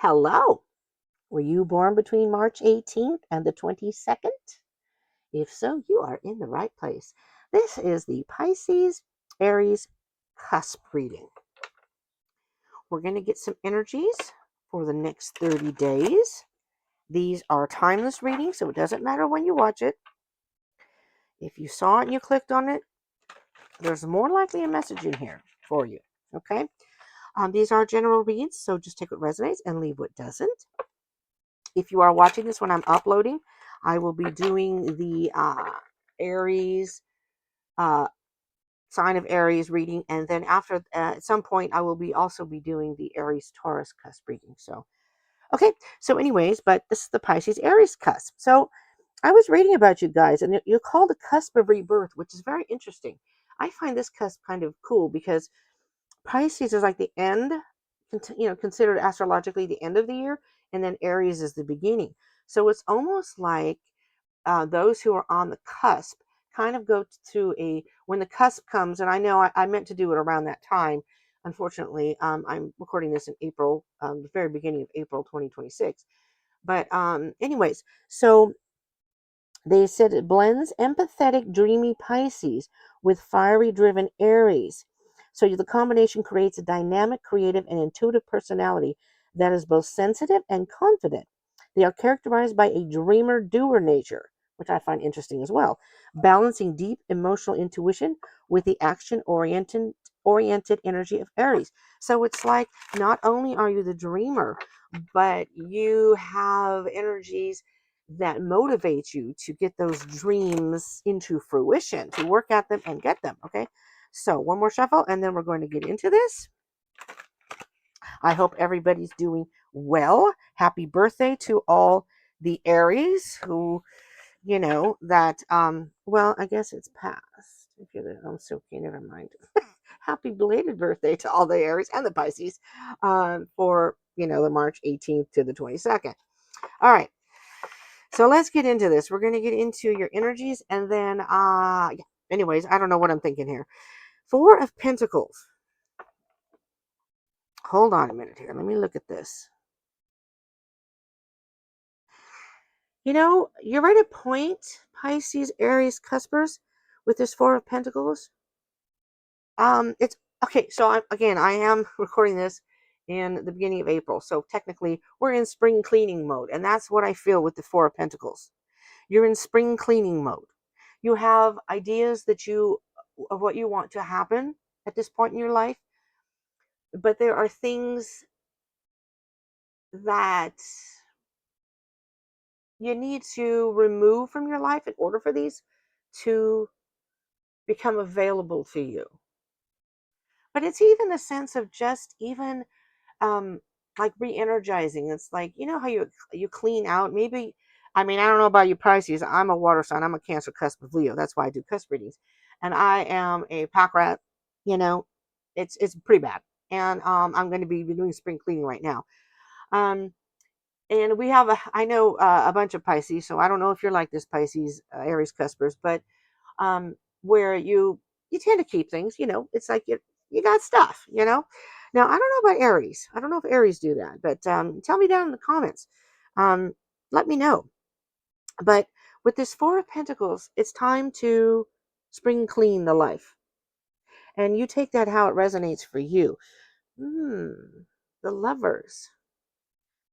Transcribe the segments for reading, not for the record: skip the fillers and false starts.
Hello. Were you born between March 18th and the 22nd? If so, you are in the right place. This is the Pisces Aries cusp reading. We're going to get some energies for the next 30 days. These are timeless readings, so it doesn't matter when you watch it. If you saw it and you clicked on it, there's more likely a message in here for you. Okay? These are general reads, so just take what resonates and leave what doesn't. If you are watching this when I'm uploading, I will be doing the Aries uh, sign of Aries reading, and then after at some point I will also be doing the Aries Taurus cusp reading. So okay, so anyways, but this is the Pisces Aries cusp. So I was reading about you guys, and you're called the cusp of rebirth, which is very interesting. I find this cusp kind of cool because Pisces is like the end, considered astrologically the end of the year, and then Aries is the beginning. So it's almost like those who are on the cusp kind of go to when the cusp comes, and I know I meant to do it around that time. Unfortunately, I'm recording this in April, the very beginning of April 2026. But anyways, so they said it blends empathetic, dreamy Pisces with fiery, driven Aries. So the combination creates a dynamic, creative, and intuitive personality that is both sensitive and confident. They are characterized by a dreamer, doer nature, which I find interesting as well, balancing deep emotional intuition with the action-oriented energy of Aries. So it's like not only are you the dreamer, but you have energies that motivates you to get those dreams into fruition, to work at them and get them. Okay, so one more shuffle and then we're going to get into this. I hope everybody's doing well. Happy birthday to all the Aries who, that well, I guess it's past. If you're the so okay, never mind. Happy belated birthday to all the Aries and the Pisces for the March 18th to the 22nd. All right. So let's get into this. We're going to get into your energies and then, yeah. Anyways, I don't know what I'm thinking here. Four of Pentacles. Hold on a minute here. Let me look at this. You're at a point, Pisces, Aries, Cuspers, with this Four of Pentacles. It's okay. So I am recording this in the beginning of April. So technically, we're in spring cleaning mode, and that's what I feel with the Four of Pentacles. You're in spring cleaning mode. You have ideas of what you want to happen at this point in your life, but there are things that you need to remove from your life in order for these to become available to you. But it's even a sense of just even like re-energizing. It's like, how you clean out. Maybe, I mean, I don't know about you Pisces. I'm a water sign. I'm a Cancer cusp of Leo. That's why I do cusp readings. And I am a pack rat. You know, it's pretty bad. And I'm going to be doing spring cleaning right now. Um, and we have I know a bunch of Pisces. So I don't know if you're like this Pisces, Aries cuspers, but where you tend to keep things. It's like you got stuff. Now I don't know about Aries. I don't know if Aries do that, but tell me down in the comments. Um, let me know. But with this Four of Pentacles, it's time to spring clean the life, and you take that how it resonates for you. The Lovers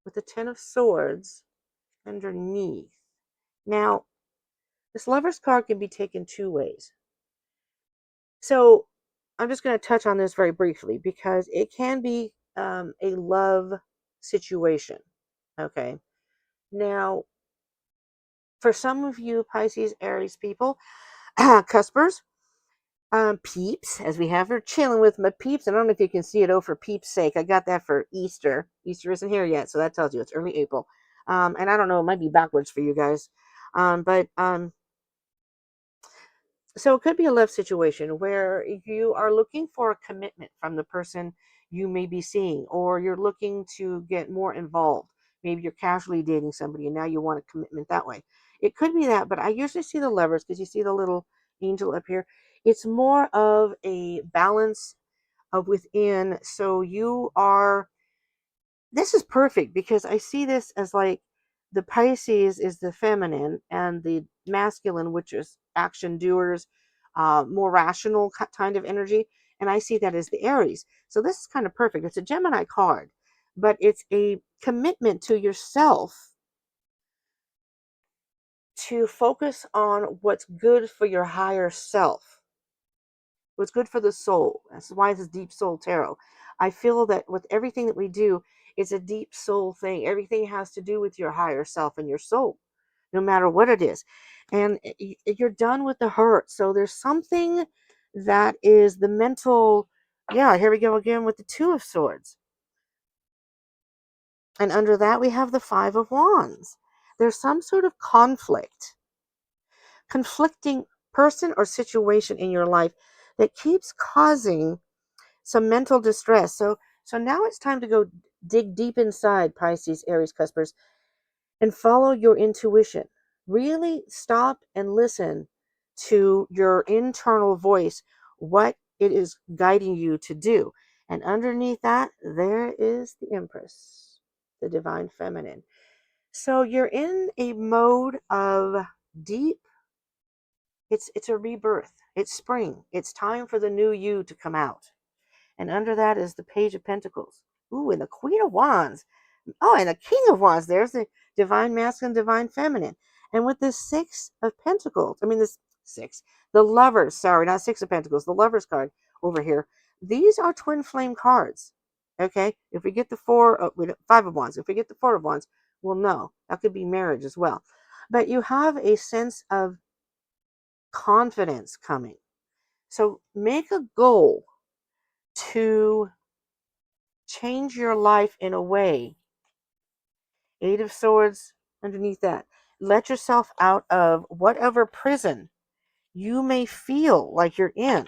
with the Ten of Swords underneath. Now, this Lovers card can be taken two ways. So I'm just going to touch on this very briefly because it can be a love situation. Okay. Now, for some of you Pisces, Aries people, cuspers, peeps, as we have her chilling with my peeps. I don't know if you can see it. Oh, for peeps' sake, I got that for Easter. Easter isn't here yet, so that tells you it's early April. And I don't know, it might be backwards for you guys. But so it could be a love situation where you are looking for a commitment from the person you may be seeing, or you're looking to get more involved. Maybe you're casually dating somebody and now you want a commitment that way. It could be that, but I usually see the Lovers because you see the little angel up here. It's more of a balance of within. So you are this is perfect because I see this as like the Pisces is the feminine and the masculine, which is action doers, more rational kind of energy. And I see that as the Aries. So this is kind of perfect. It's a Gemini card, but it's a commitment to yourself to focus on what's good for your higher self, what's good for the soul. That's why it's deep soul tarot. I feel that with everything that we do, it's a deep soul thing. Everything has to do with your higher self and your soul, no matter what it is. And you're done with the hurt. So there's something that is the mental. Yeah, here we go again with the Two of Swords. And under that, we have the Five of Wands. There's some sort of conflicting person or situation in your life that keeps causing some mental distress. So now it's time to go dig deep inside, Pisces, Aries, Cuspers, and follow your intuition. Really stop and listen to your internal voice, what it is guiding you to do. And underneath that, there is the Empress, the divine feminine. So you're in a mode of deep. It's a rebirth. It's spring. It's time for the new you to come out. And under that is the Page of Pentacles. Ooh, and the Queen of Wands. Oh, and the King of Wands. There's the divine masculine, divine feminine. And with this Six of Pentacles, this six, the Lovers, sorry, not Six of Pentacles, the Lovers card over here. These are twin flame cards. Okay, if we get the Five of Wands, if we get the Four of Wands, we'll know. That could be marriage as well. But you have a sense of confidence coming. So make a goal to change your life in a way. Eight of Swords underneath that. Let yourself out of whatever prison you may feel like you're in.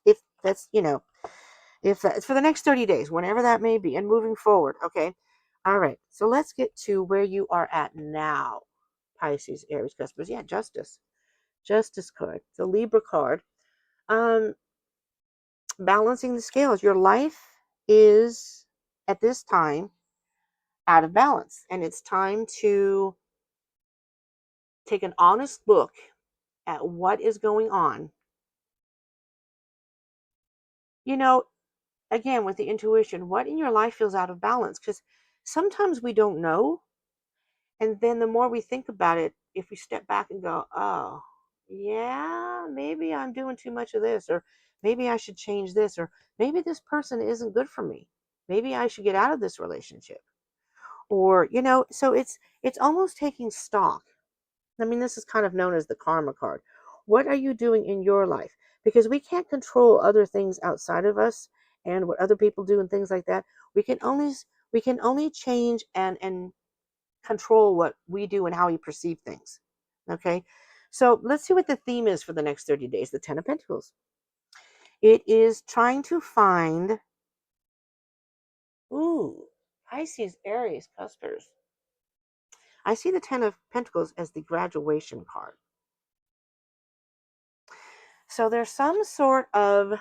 If that's, if that's for the next 30 days, whenever that may be, and moving forward. Okay. All right. So let's get to where you are at now, Pisces, Aries, Cuspers. Yeah, Justice. Justice card. It's a Libra card. Um, Balancing the scales. Your life is at this time out of balance, and it's time to take an honest look at what is going on. You know, again, with the intuition, what in your life feels out of balance? Because sometimes we don't know. And then the more we think about it, if we step back and go, oh, yeah, maybe I'm doing too much of this, or maybe I should change this, or maybe this person isn't good for me. Maybe I should get out of this relationship. Or, so it's almost taking stock. This is kind of known as the karma card. What are you doing in your life? Because we can't control other things outside of us and what other people do and things like that. We can only change and control what we do and how we perceive things. Okay? So let's see what the theme is for the next 30 days, the 10 of Pentacles. It is trying to find, ooh, Pisces, Aries, Cuspers. I see the 10 of Pentacles as the graduation card. So there's some sort of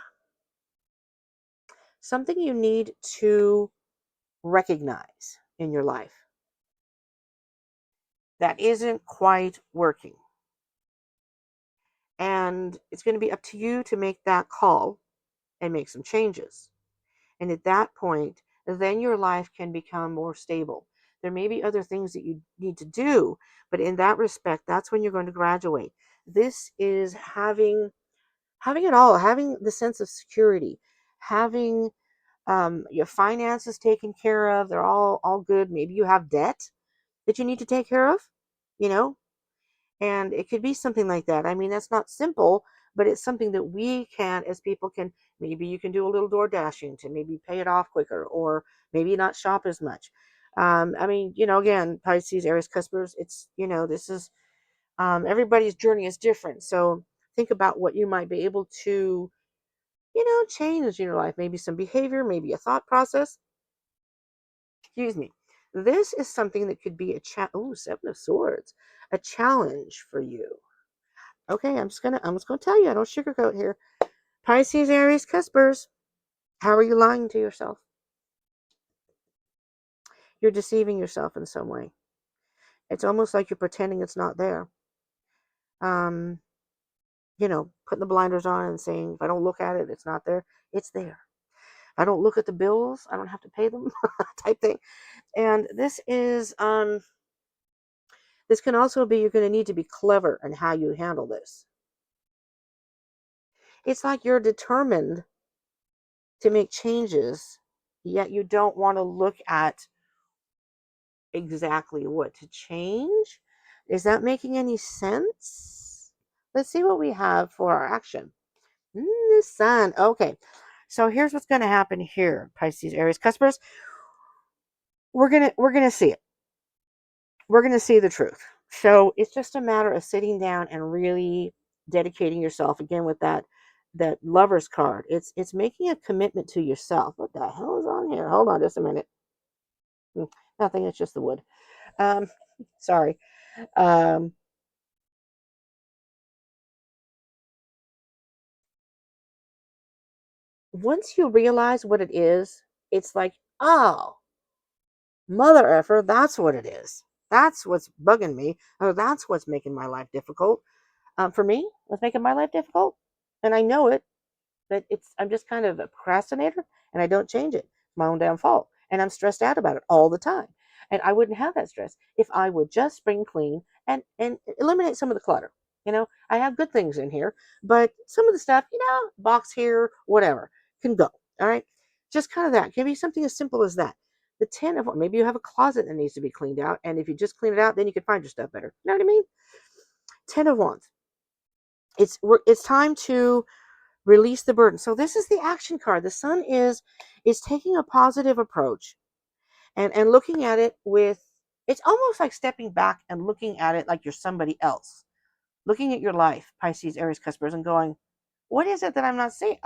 something you need to recognize in your life that isn't quite working. And it's going to be up to you to make that call and make some changes. And at that point, then your life can become more stable. There may be other things that you need to do, but in that respect, that's when you're going to graduate. This is having it all, having the sense of security, having your finances taken care of. They're all good. Maybe you have debt that you need to take care of, you know, and it could be something like that. That's not simple, but it's something that we can, as people can, maybe you can do a little door dashing to maybe pay it off quicker, or maybe not shop as much. Again, Pisces, Aries, Cuspers, it's, this is, everybody's journey is different. So think about what you might be able to, change in your life. Maybe some behavior, maybe a thought process. Excuse me. This is something that could be Seven of Swords, a challenge for you. Okay, I'm just gonna tell you, I don't sugarcoat here. Pisces, Aries, Cuspers, how are you lying to yourself? You're deceiving yourself in some way. It's almost like you're pretending it's not there. Um, putting the blinders on and saying, if I don't look at it, it's not there. It's there. If I don't look at the bills, I don't have to pay them type thing. And this can also be, you're going to need to be clever in how you handle this. It's like you're determined to make changes, yet you don't want to look at exactly what to change. Is that making any sense? Let's see what we have for our action. The sun. Okay. So here's what's going to happen here, Pisces, Aries, Cuspers. We're gonna see it. We're gonna see the truth. So it's just a matter of sitting down and really dedicating yourself again with that lover's card. It's making a commitment to yourself. What the hell is on here? Hold on just a minute. Nothing, it's just the wood. Um, sorry. Um, Once you realize what it is, it's like, oh, mother effer, that's what it is. That's what's bugging me, or that's what's making my life difficult. For me, what's making my life difficult, and I know it, but I'm just kind of a procrastinator, and I don't change it. It's my own damn fault, and I'm stressed out about it all the time. And I wouldn't have that stress if I would just spring clean and eliminate some of the clutter. I have good things in here, but some of the stuff, box here, whatever, can go. All right, just kind of that. Can be something as simple as that. The 10 of, maybe you have a closet that needs to be cleaned out, and if you just clean it out, then you can find your stuff better. You know what I mean? 10 of Wands. It's time to release the burden. So this is the action card. The sun is taking a positive approach and looking at it with, it's almost like stepping back and looking at it like you're somebody else. Looking at your life, Pisces, Aries, Cuspers, and going, what is it that I'm not seeing?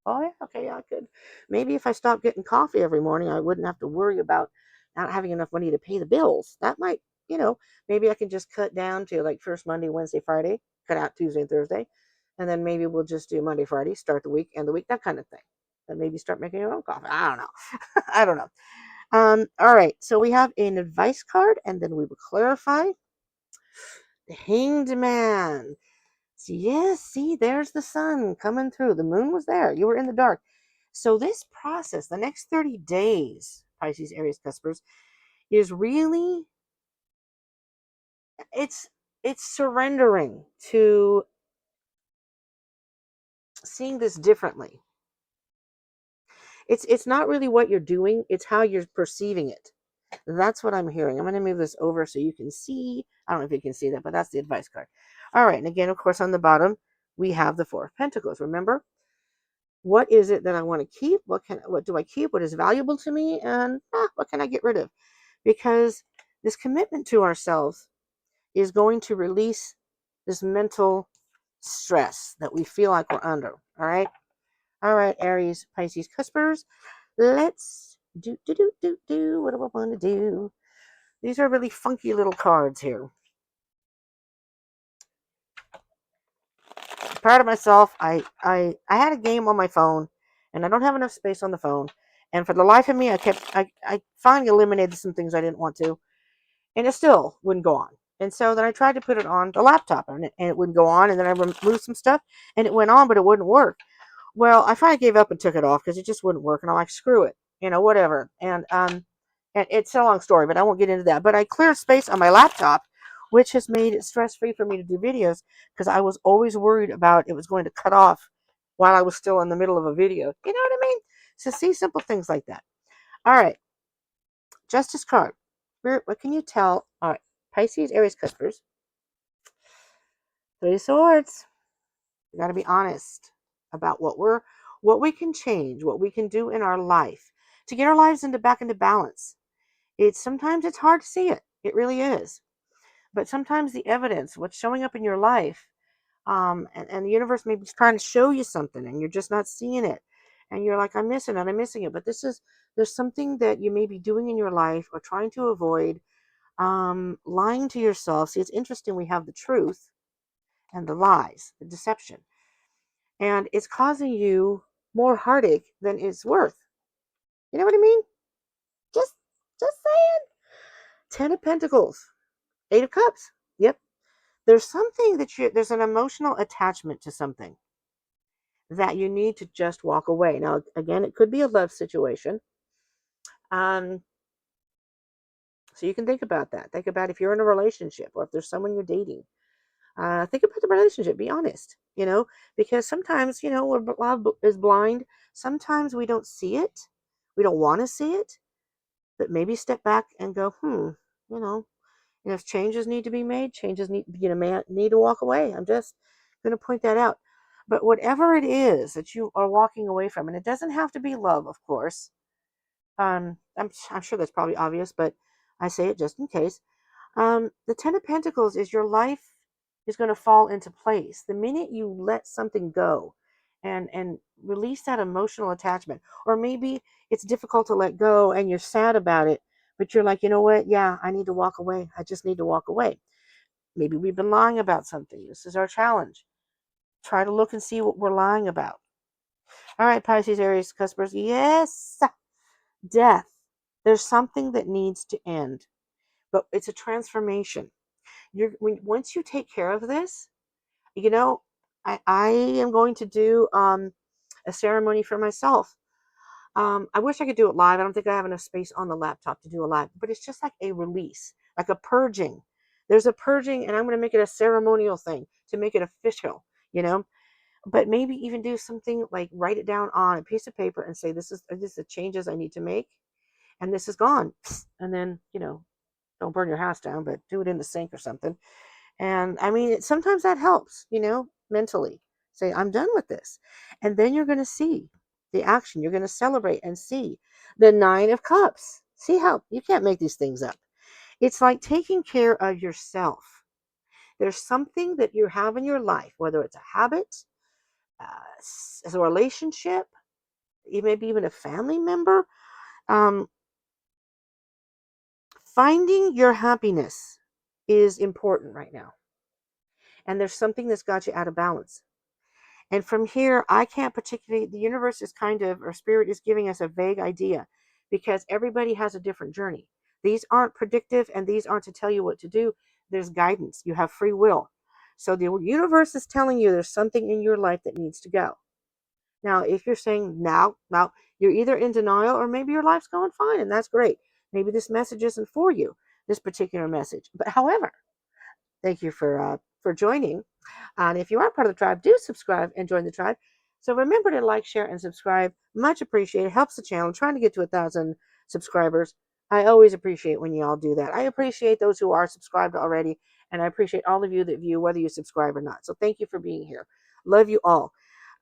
Oh yeah, okay, yeah, I could. Maybe if I stopped getting coffee every morning, I wouldn't have to worry about not having enough money to pay the bills. That might, maybe I can just cut down to like first Monday, Wednesday, Friday, cut out Tuesday and Thursday, and then maybe we'll just do Monday, Friday, start the week, end the week, that kind of thing. And maybe start making your own coffee. I don't know. I don't know. All right, so we have an advice card, and then we will clarify. The Hanged Man. So, yes, see, there's the sun coming through. The moon was there. You were in the dark. So this process, the next 30 days, Pisces, Aries, Cuspers, is really, it's surrendering to seeing this differently. It's not really what you're doing, it's how you're perceiving it. That's what I'm hearing. I'm going to move this over so you can see. I don't know if you can see that, but that's the advice card. All right, and again, of course, on the bottom, we have the Four of Pentacles. Remember, what is it that I want to keep? What do I keep? What is valuable to me? And what can I get rid of? Because this commitment to ourselves is going to release this mental stress that we feel like we're under. All right, Aries, Pisces, Cuspers. Let's do. What do I want to do? These are really funky little cards here. I'm proud of myself. I had a game on my phone, and I don't have enough space on the phone. And for the life of me, I finally eliminated some things I didn't want to, and it still wouldn't go on. And so then I tried to put it on the laptop, and it wouldn't go on. And then I removed some stuff, and it went on, but it wouldn't work. Well, I finally gave up and took it off because it just wouldn't work. And I'm like, screw it, whatever. And it's a long story, but I won't get into that. But I cleared space on my laptop, which has made it stress-free for me to do videos because I was always worried about it was going to cut off while I was still in the middle of a video. You know what I mean? So see, simple things like that. All right, Justice card. Spirit, what can you tell? All right, Pisces, Aries, Cuspers. Three of Swords. We got to be honest about what we can change, what we can do in our life to get our lives back into balance. Sometimes it's hard to see it. It really is. But sometimes the evidence, what's showing up in your life, and the universe may be trying to show you something, and you're just not seeing it, and you're like, I'm missing it, I'm missing it. But there's something that you may be doing in your life or trying to avoid, lying to yourself. See, it's interesting. We have the truth and the lies, the deception. And it's causing you more heartache than it's worth. You know what I mean? Just Just saying. 10 of Pentacles. 8 of Cups. Yep. There's something that there's an emotional attachment to something that you need to just walk away. Now, again, it could be a love situation. Um, so you can think about that. Think about if you're in a relationship or if there's someone you're dating. Think about the relationship. Be honest, because sometimes, love is blind. Sometimes we don't see it. We don't want to see it, but maybe step back and go, you know, and if changes need to be made, changes need to walk away. I'm just going to point that out. But whatever it is that you are walking away from, and it doesn't have to be love, of course. I'm sure that's probably obvious, but I say it just in case. The Ten of Pentacles is your life is going to fall into place the minute you let something go, and release that emotional attachment. Or maybe it's difficult to let go, and you're sad about it, but you're like, you know what? Yeah, I need to walk away. I just need to walk away. Maybe we've been lying about something. This is our challenge. Try to look and see what we're lying about. All right, Pisces, Aries, Cuspers. Yes, death. There's something that needs to end, but it's a transformation. Once you take care of this, I am going to do a ceremony for myself. I wish I could do it live. I don't think I have enough space on the laptop to do a live, but it's just like a release, like a purging. There's a purging, and I'm going to make it a ceremonial thing to make it official, but maybe even do something like write it down on a piece of paper and say, this is the changes I need to make, and this is gone. And then, don't burn your house down, but do it in the sink or something. And I mean, sometimes that helps, mentally. Say, I'm done with this. And then you're going to see the action. You're going to celebrate and see the Nine of Cups. See how you can't make these things up. It's like taking care of yourself. There's something that you have in your life, whether it's a habit, as a relationship, maybe even a family member. Um, Finding your happiness is important right now. And there's something that's got you out of balance. And from here, I can't particularly, the universe is or spirit is giving us a vague idea because everybody has a different journey. These aren't predictive and these aren't to tell you what to do. There's guidance. You have free will. So the universe is telling you there's something in your life that needs to go. Now, if you're saying now, you're either in denial or maybe your life's going fine and that's great. Maybe this message isn't for you, this particular message. But however, thank you for joining. And if you aren't part of the tribe, do subscribe and join the tribe. So remember to like, share, and subscribe. Much appreciated. Helps the channel. I'm trying to get to 1,000 subscribers. I always appreciate when you all do that. I appreciate those who are subscribed already, and I appreciate all of you that view, whether you subscribe or not. So thank you for being here. Love you all.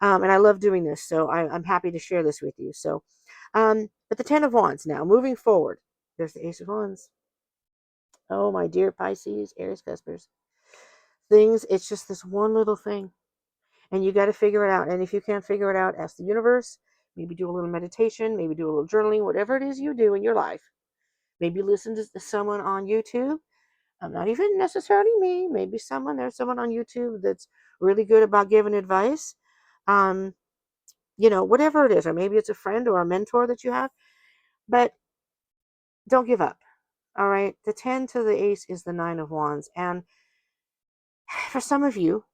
And I love doing this, so I'm happy to share this with you. So, but the Ten of Wands now, moving forward. There's the Ace of Wands. Oh, my dear Pisces, Aries, Cuspers. It's just this one little thing. And you got to figure it out. And if you can't figure it out, ask the universe. Maybe do a little meditation. Maybe do a little journaling. Whatever it is you do in your life. Maybe listen to someone on YouTube. Not even necessarily me. Maybe there's someone on YouTube that's really good about giving advice. Um, whatever it is. Or maybe it's a friend or a mentor that you have. But don't give up. All right. The 10 to the ace is the 9 of wands. And for some of you,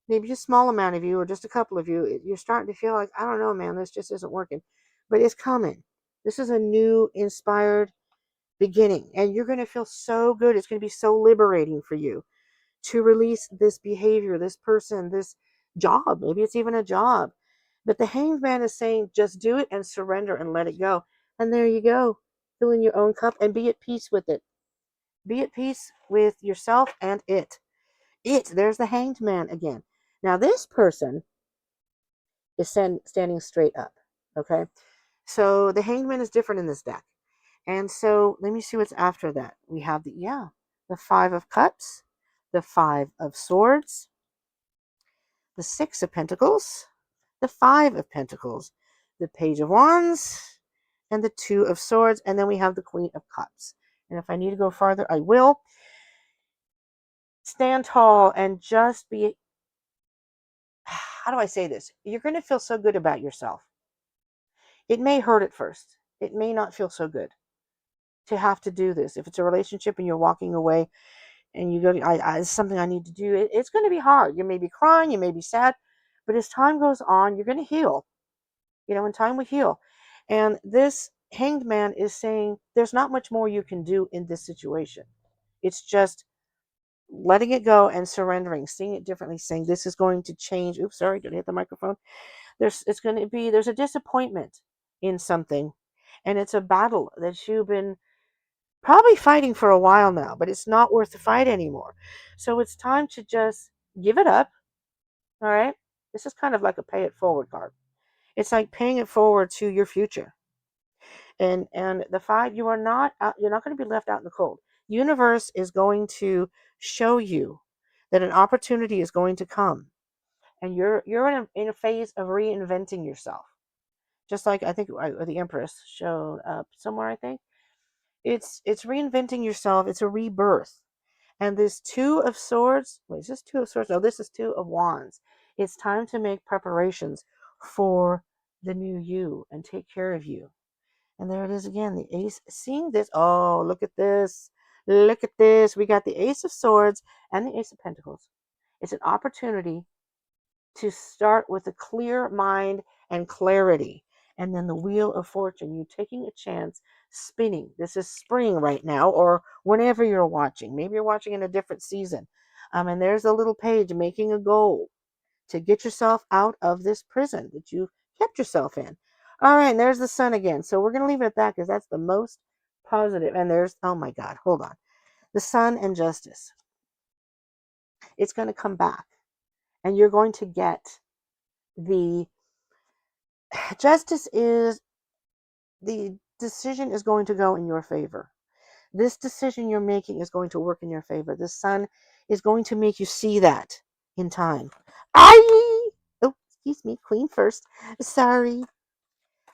maybe a small amount of you or just a couple of you, you're starting to feel like, I don't know, man, this just isn't working. But it's coming. This is a new, inspired beginning. And you're going to feel so good. It's going to be so liberating for you to release this behavior, this person, this job. Maybe it's even a job. But the Hanged Man is saying, just do it and surrender and let it go. And there you go. Fill in your own cup and be at peace with it. Be at peace with yourself and it. There's the Hanged Man again. Now, this person is standing straight up. Okay. So the Hangman is different in this deck. And so let me see what's after that. We have the 5 of Cups, the 5 of Swords, the 6 of Pentacles, the 5 of Pentacles, the Page of Wands, and the 2 of Swords. And then we have the Queen of Cups. And if I need to go farther, I will. Stand tall and just be, how do I say this? You're going to feel so good about yourself. It may hurt at first. It may not feel so good. to have to do this. If it's a relationship and you're walking away and you go, it's something I need to do. It's going to be hard. You may be crying, you may be sad, but as time goes on, you're going to heal. In time we heal. And this hanged man is saying there's not much more you can do in this situation. It's just letting it go and surrendering, seeing it differently, saying this is going to change. Oops, sorry, did I hit the microphone? There's a disappointment in something, and it's a battle that you've been probably fighting for a while now, but it's not worth the fight anymore. So it's time to just give it up. All right. This is kind of like a pay it forward card. It's like paying it forward to your future. And the fight, you're not going to be left out in the cold. Universe is going to show you that an opportunity is going to come, and you're in a phase of reinventing yourself. Just like I think the Empress showed up somewhere. I think it's reinventing yourself. It's a rebirth. And this Two of Swords, wait, is this Two of Swords? No, this is Two of Wands. It's time to make preparations for the new you and take care of you. And there it is again, the Ace. Seeing this, oh, look at this. Look at this. We got the Ace of Swords and the Ace of Pentacles. It's an opportunity to start with a clear mind and clarity. And then the Wheel of Fortune, you taking a chance, spinning. This is spring right now, or whenever you're watching. Maybe you're watching in a different season. And there's a little page, making a goal to get yourself out of this prison that you kept yourself in. All right, and there's the Sun again. So we're going to leave it at that because that's the most positive. And there's, oh my God, hold on. The Sun and Justice. It's going to come back. And you're going to get the justice is the decision is going to go in your favor. This decision you're making is going to work in your favor. The Sun is going to make you see that in time. I Oh, excuse me, Queen first. Sorry.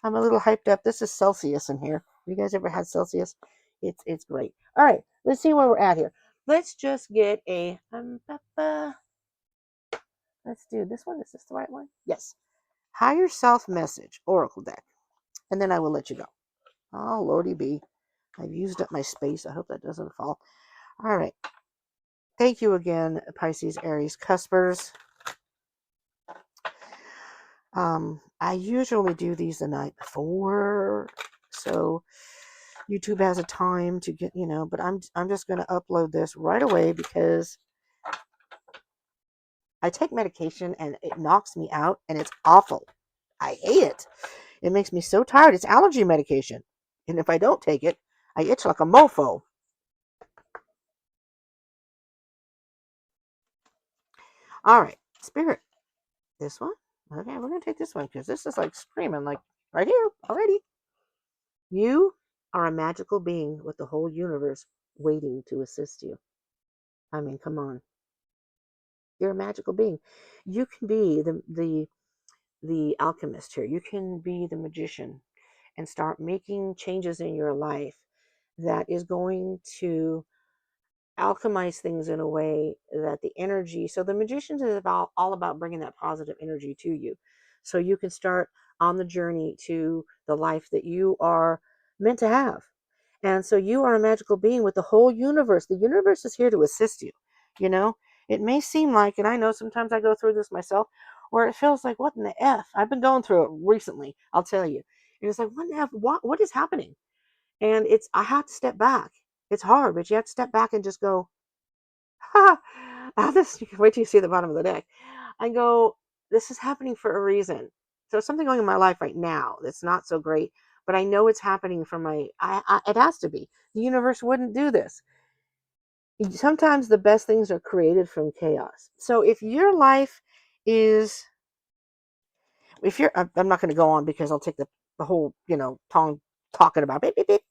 I'm a little hyped up. This is Celsius in here. You guys ever had Celsius? It's great. All right, let's see where we're at here. Let's just get a let's do this one. Is this the right one? Yes. Higher Self Message Oracle deck. And then I will let you go. Oh, Lordy B. I've used up my space. I hope that doesn't fall. All right. Thank you again, Pisces, Aries, Cuspers. I usually do these the night before, so YouTube has a time to get, but I'm just going to upload this right away because I take medication and it knocks me out and it's awful. I hate it. It makes me so tired. It's allergy medication. And if I don't take it, I itch like a mofo. All right, Spirit. This one? Okay, we're going to take this one because this is like screaming, like right here already. You are a magical being with the whole universe waiting to assist you. I mean, come on. You're a magical being. You can be the alchemist here. You can be the magician and start making changes in your life that is going to alchemize things in a way that the energy, so the magicians is about all about bringing that positive energy to you so you can start on the journey to the life that you are meant to have. And so you are a magical being with the whole universe. The universe is here to assist you. you know it may seem like, and I know sometimes I go through this myself, where it feels like, what in the F? I've been going through it recently, I'll tell you. And it's like, what in the F? What is happening? And I have to step back. It's hard, but you have to step back and just go, ha, this, wait till you see the bottom of the deck. I go, this is happening for a reason. So something going in my life right now that's not so great, but I know it's happening for it has to be. The universe wouldn't do this. Sometimes the best things are created from chaos. So if your life is, I'm not going to go on because I'll take the whole, talking about beep, beep, beep.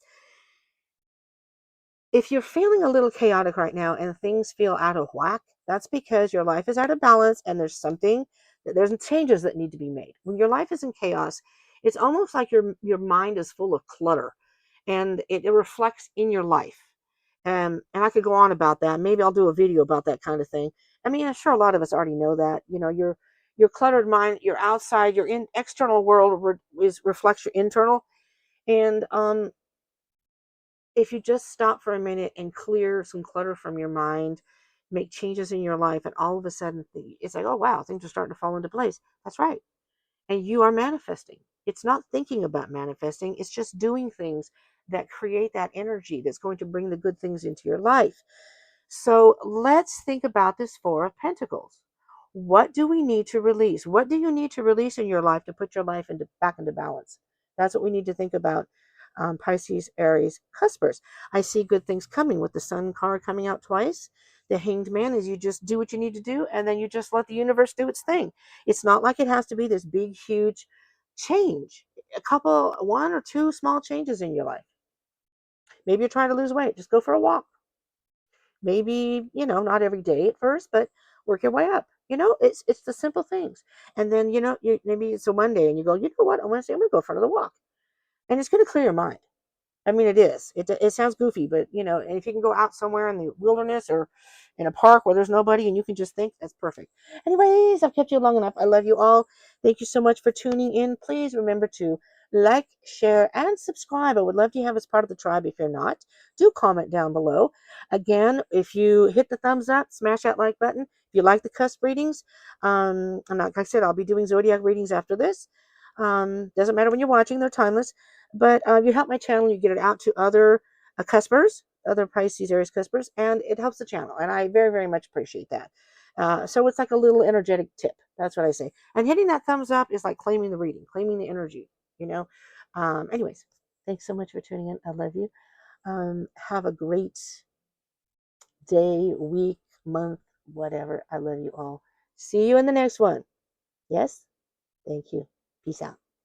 If you're feeling a little chaotic right now and things feel out of whack, that's because your life is out of balance and there's changes that need to be made. When your life is in chaos, it's almost like your mind is full of clutter, and it reflects in your life. And I could go on about that. Maybe I'll do a video about that kind of thing. I mean, I'm sure a lot of us already know that. Your cluttered mind, your outside, your external world reflects your internal. And if you just stop for a minute and clear some clutter from your mind, make changes in your life, and all of a sudden it's like, oh wow, things are starting to fall into place. That's right. And you are manifesting. It's not thinking about manifesting, it's just doing things that create that energy that's going to bring the good things into your life. So let's think about this Four of Pentacles. What do we need to release? What do you need to release in your life to put your life back into balance? That's what we need to think about. Pisces, Aries, Cuspers. I see good things coming with the Sun card coming out twice. The Hanged Man is you just do what you need to do, and then you just let the universe do its thing. It's not like it has to be this big, huge change. One or two small changes in your life. Maybe you're trying to lose weight. Just go for a walk. Maybe, not every day at first, but work your way up. It's the simple things. And then, maybe it's a Monday and you go, you know what, on Wednesday, I'm going to go for another walk. And it's going to clear your mind. I mean, it is. It sounds goofy, but and if you can go out somewhere in the wilderness or in a park where there's nobody and you can just think, that's perfect. Anyways, I've kept you long enough. I love you all. Thank you so much for tuning in. Please remember to like, share, and subscribe. I would love to have as part of the tribe. If you're not, do comment down below. Again, if you hit the thumbs up, smash that like button. If you like the cusp readings, I'm not, like I said, I'll be doing zodiac readings after this. Doesn't matter when you're watching; they're timeless. But you help my channel, you get it out to other cuspers, other Pisces Aries cuspers, and it helps the channel. And I very, very much appreciate that. So it's like a little energetic tip. That's what I say. And hitting that thumbs up is like claiming the reading, claiming the energy, you know. Anyways, thanks so much for tuning in. I love you. Have a great day, week, month, whatever. I love you all. See you in the next one. Yes? Thank you. Peace out.